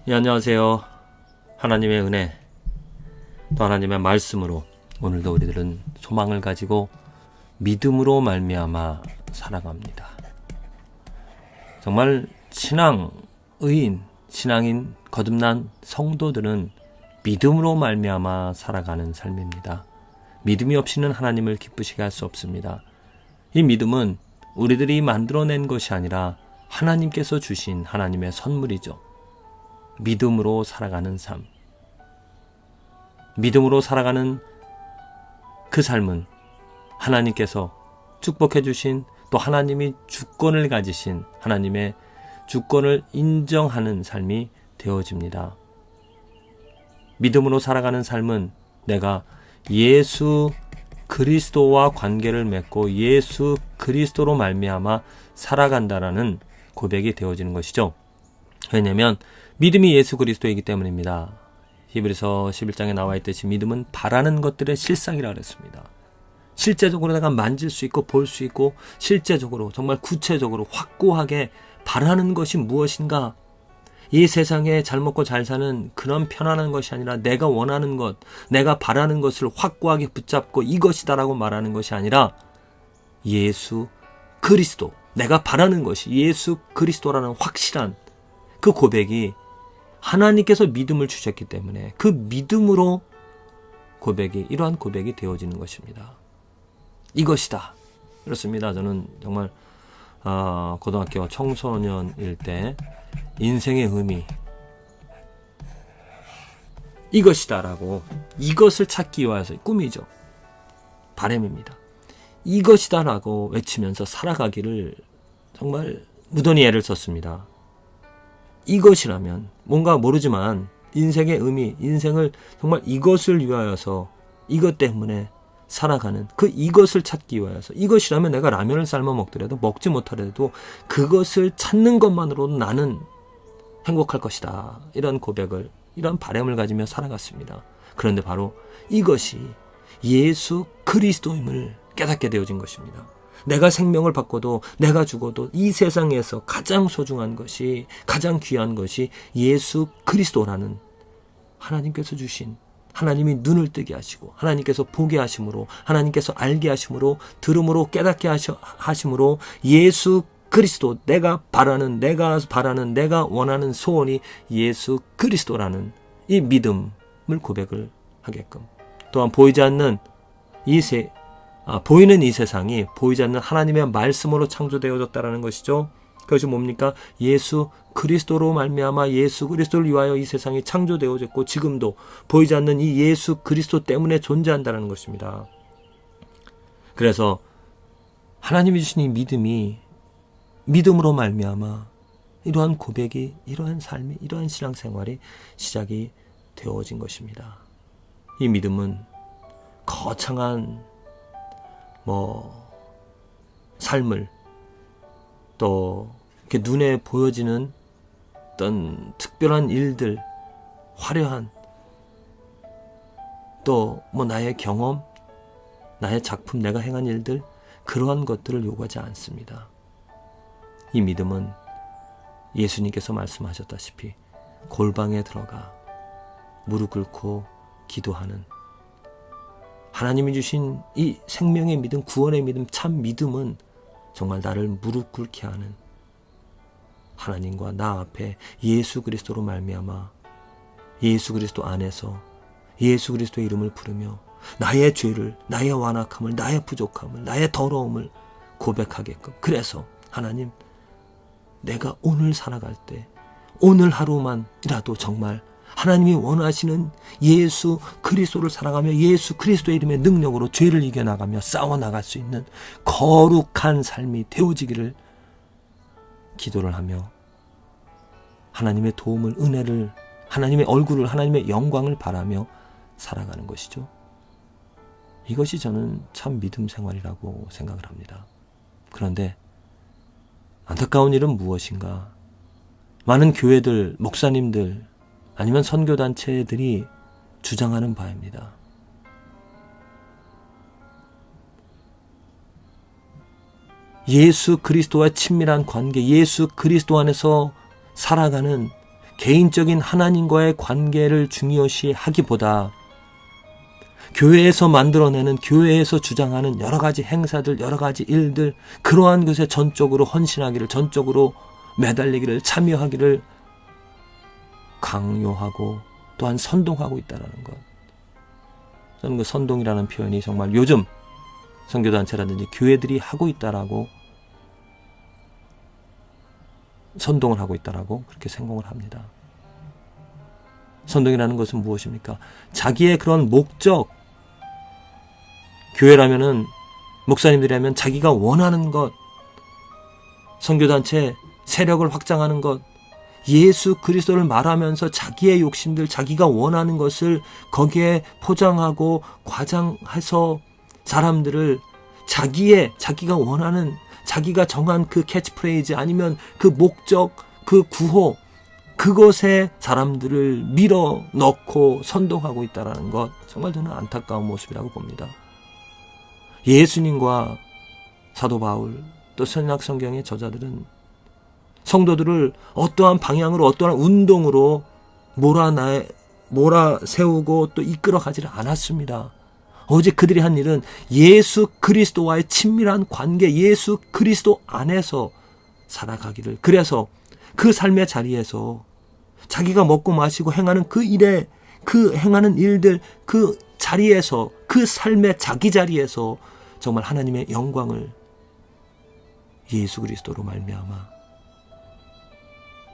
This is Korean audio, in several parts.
예, 안녕하세요. 하나님의 은혜, 또 하나님의 말씀으로 오늘도 우리들은 소망을 가지고 믿음으로 말미암아 살아갑니다. 정말 신앙인 거듭난 성도들은 믿음으로 말미암아 살아가는 삶입니다. 믿음이 없이는 하나님을 기쁘시게 할 수 없습니다. 이 믿음은 우리들이 만들어낸 것이 아니라 하나님께서 주신 하나님의 선물이죠. 믿음으로 살아가는 삶. 믿음으로 살아가는 그 삶은 하나님께서 축복해 주신, 또 하나님이 주권을 가지신 하나님의 주권을 인정하는 삶이 되어집니다. 믿음으로 살아가는 삶은 내가 예수 그리스도와 관계를 맺고 예수 그리스도로 말미암아 살아간다라는 고백이 되어지는 것이죠. 왜냐하면 믿음이 예수 그리스도이기 때문입니다. 히브리서 11장에 나와 있듯이 믿음은 바라는 것들의 실상이라 그랬습니다. 실제적으로 내가 만질 수 있고 볼 수 있고 실제적으로 정말 구체적으로 확고하게 바라는 것이 무엇인가? 이 세상에 잘 먹고 잘 사는 그런 편안한 것이 아니라 내가 원하는 것, 내가 바라는 것을 확고하게 붙잡고 이것이다라고 말하는 것이 아니라 예수 그리스도, 내가 바라는 것이 예수 그리스도라는 확실한 그 고백이 하나님께서 믿음을 주셨기 때문에 그 믿음으로 이러한 고백이 되어지는 것입니다. 이것이다. 그렇습니다. 저는 정말 고등학교 청소년일 때 인생의 의미, 이것이다라고, 이것을 찾기 위해서 꿈이죠. 바람입니다. 이것이다라고 외치면서 살아가기를 정말 무던히 애를 썼습니다. 이것이라면 뭔가 모르지만 인생의 의미, 인생을 정말 이것을 위하여서, 이것 때문에 살아가는 그 이것을 찾기 위해서, 이것이라면 내가 라면을 삶아 먹더라도 먹지 못하더라도 그것을 찾는 것만으로도 나는 행복할 것이다. 이런 고백을, 이런 바람을 가지며 살아갔습니다. 그런데 바로 이것이 예수 그리스도임을 깨닫게 되어진 것입니다. 내가 생명을 바꿔도, 내가 죽어도 이 세상에서 가장 소중한 것이, 가장 귀한 것이 예수 그리스도라는 하나님께서 주신, 하나님이 눈을 뜨게 하시고 하나님께서 보게 하심으로, 하나님께서 알게 하심으로, 들음으로 깨닫게 하심으로 예수 그리스도, 내가 바라는, 내가 원하는 소원이 예수 그리스도라는 이 믿음을 고백을 하게끔, 또한 보이는 이 세상이 보이지 않는 하나님의 말씀으로 창조되어졌다라는 것이죠. 그것이 뭡니까? 예수 그리스도로 말미암아 예수 그리스도를 위하여 이 세상이 창조되어졌고 지금도 보이지 않는 이 예수 그리스도 때문에 존재한다는 것입니다. 그래서 하나님이 주신 이 믿음이, 믿음으로 말미암아 이러한 고백이, 이러한 삶이, 이러한 신앙생활이 시작이 되어진 것입니다. 이 믿음은 거창한 삶을, 또 이렇게 눈에 보여지는 어떤 특별한 일들, 화려한, 또 나의 경험, 나의 작품, 내가 행한 일들, 그러한 것들을 요구하지 않습니다. 이 믿음은 예수님께서 말씀하셨다시피 골방에 들어가 무릎 꿇고 기도하는, 하나님이 주신 이 생명의 믿음, 구원의 믿음, 참 믿음은 정말 나를 무릎 꿇게 하는, 하나님과 나 앞에 예수 그리스도로 말미암아 예수 그리스도 안에서 예수 그리스도의 이름을 부르며 나의 죄를, 나의 완악함을, 나의 부족함을, 나의 더러움을 고백하게끔, 그래서 하나님, 내가 오늘 살아갈 때 오늘 하루만이라도 정말 하나님이 원하시는 예수 그리스도를 살아가며 예수 그리스도의 이름의 능력으로 죄를 이겨나가며 싸워나갈 수 있는 거룩한 삶이 되어지기를 기도를 하며 하나님의 도움을, 은혜를, 하나님의 얼굴을, 하나님의 영광을 바라며 살아가는 것이죠. 이것이 저는 참 믿음 생활이라고 생각을 합니다. 그런데 안타까운 일은 무엇인가? 많은 교회들, 목사님들, 아니면 선교단체들이 주장하는 바입니다. 예수 그리스도와 친밀한 관계, 예수 그리스도 안에서 살아가는 개인적인 하나님과의 관계를 중요시 하기보다 교회에서 만들어내는, 교회에서 주장하는 여러 가지 행사들, 여러 가지 일들, 그러한 것에 전적으로 헌신하기를, 전적으로 매달리기를, 참여하기를 강요하고 또한 선동하고 있다는 것. 저는 그 선동이라는 표현이 정말 요즘 선교단체라든지 교회들이 하고 있다라고, 선동을 하고 있다라고 그렇게 생각을 합니다. 선동이라는 것은 무엇입니까? 자기의 그런 목적, 교회라면은, 목사님들이라면 자기가 원하는 것, 선교단체 세력을 확장하는 것, 예수 그리스도를 말하면서 자기의 욕심들, 자기가 원하는 것을 거기에 포장하고 과장해서 사람들을 자기가 원하는, 자기가 정한 그 캐치프레이즈 아니면 그 목적, 그 구호, 그것에 사람들을 밀어 넣고 선동하고 있다는 것, 정말 저는 안타까운 모습이라고 봅니다. 예수님과 사도 바울, 또 선약 성경의 저자들은 성도들을 어떠한 방향으로, 어떠한 운동으로 몰아세우고 또 이끌어가지를 않았습니다. 오직 그들이 한 일은 예수 그리스도와의 친밀한 관계, 예수 그리스도 안에서 살아가기를, 그래서 그 삶의 자리에서 자기가 먹고 마시고 행하는 그 일에, 그 행하는 일들, 그 자리에서, 그 삶의 자기 자리에서 정말 하나님의 영광을 예수 그리스도로 말미암아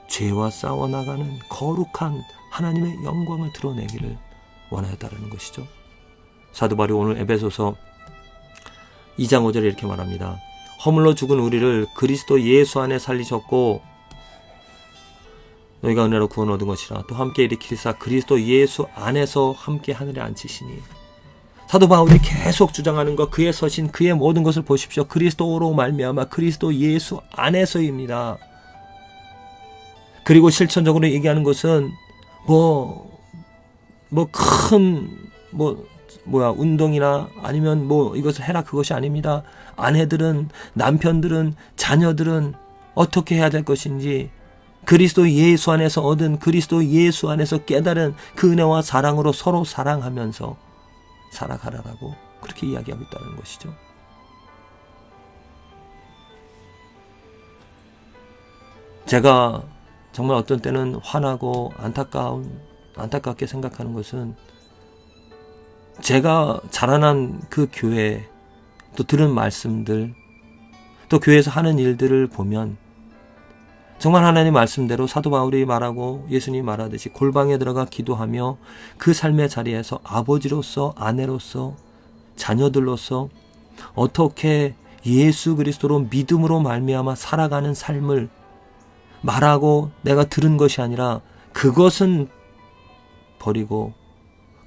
죄와 싸워나가는 거룩한 하나님의 영광을 드러내기를 원하였다는 것이죠. 사도 바울이 오늘 에베소서 2장 5절에 이렇게 말합니다. 허물로 죽은 우리를 그리스도 예수 안에 살리셨고 너희가 은혜로 구원 얻은 것이라 또 함께 일으키사 그리스도 예수 안에서 함께 하늘에 앉히시니. 사도 바울이 계속 주장하는 것, 그의 서신, 그의 모든 것을 보십시오. 그리스도로 말미암아 그리스도 예수 안에서입니다. 그리고 실천적으로 얘기하는 것은 운동이나 아니면 이것을 해라, 그것이 아닙니다. 아내들은, 남편들은, 자녀들은 어떻게 해야 될 것인지, 그리스도 예수 안에서 얻은, 그리스도 예수 안에서 깨달은 그 은혜와 사랑으로 서로 사랑하면서 살아가라라고 그렇게 이야기하고 있다는 것이죠. 제가 정말 어떤 때는 화나고 안타깝게 생각하는 것은, 제가 자라난 그 교회, 또 들은 말씀들, 또 교회에서 하는 일들을 보면 정말 하나님 말씀대로 사도 바울이 말하고 예수님이 말하듯이 골방에 들어가 기도하며 그 삶의 자리에서 아버지로서, 아내로서, 자녀들로서 어떻게 예수 그리스도로 믿음으로 말미암아 살아가는 삶을 말하고 내가 들은 것이 아니라 그것은 버리고,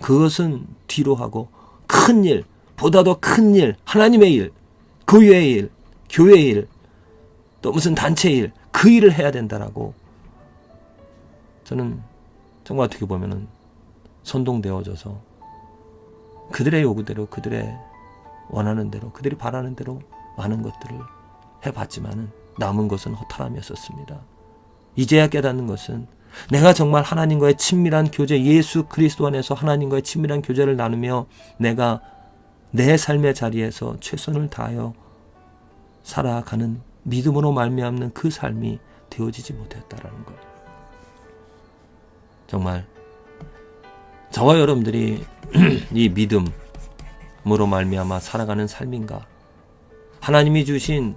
그것은 뒤로 하고 큰 일, 보다 더 큰 일, 하나님의 일, 교회의 일, 교회의 일, 또 무슨 단체 일, 그 일을 해야 된다라고 저는 정말 어떻게 보면은 선동되어져서 그들의 요구대로, 그들의 원하는 대로, 그들이 바라는 대로 많은 것들을 해봤지만은 남은 것은 허탈함이었었습니다. 이제야 깨닫는 것은 내가 정말 하나님과의 친밀한 교제, 예수 그리스도 안에서 하나님과의 친밀한 교제를 나누며 내가 내 삶의 자리에서 최선을 다하여 살아가는 믿음으로 말미암는 그 삶이 되어지지 못했다라는 것. 정말 저와 여러분들이 이 믿음으로 말미암아 살아가는 삶인가? 하나님이 주신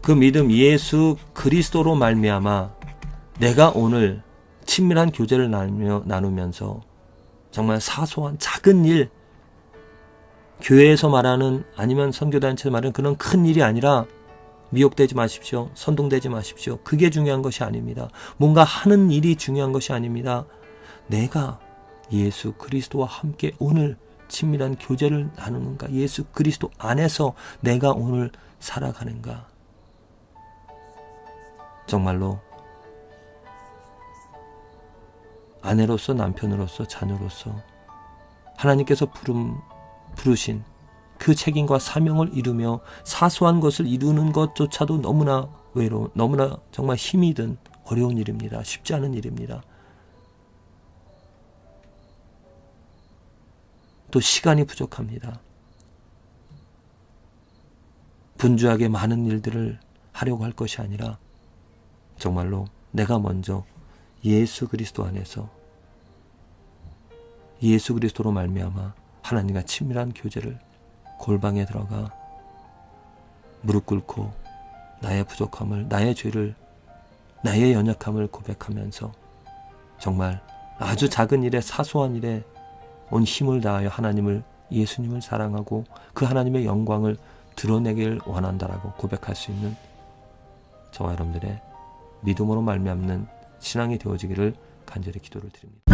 그 믿음, 예수 그리스도로 말미암아 내가 오늘 친밀한 교제를 나누면서 정말 사소한 작은 일, 교회에서 말하는, 아니면 선교단체에서 말하는 그런 큰 일이 아니라 미혹되지 마십시오. 선동되지 마십시오. 그게 중요한 것이 아닙니다. 뭔가 하는 일이 중요한 것이 아닙니다. 내가 예수 그리스도와 함께 오늘 친밀한 교제를 나누는가? 예수 그리스도 안에서 내가 오늘 살아가는가? 정말로 아내로서, 남편으로서, 자녀로서 하나님께서 부르신 그 책임과 사명을 이루며 사소한 것을 이루는 것조차도 너무나 너무나 정말 힘이 든 어려운 일입니다. 쉽지 않은 일입니다. 또 시간이 부족합니다. 분주하게 많은 일들을 하려고 할 것이 아니라 정말로 내가 먼저 예수 그리스도 안에서 예수 그리스도로 말미암아 하나님과 친밀한 교제를 골방에 들어가 무릎 꿇고 나의 부족함을, 나의 죄를, 나의 연약함을 고백하면서 정말 아주 작은 일에, 사소한 일에 온 힘을 다하여 하나님을, 예수님을 사랑하고 그 하나님의 영광을 드러내길 원한다라고 고백할 수 있는 저와 여러분들의 믿음으로 말미암는 신앙이 되어지기를 간절히 기도를 드립니다.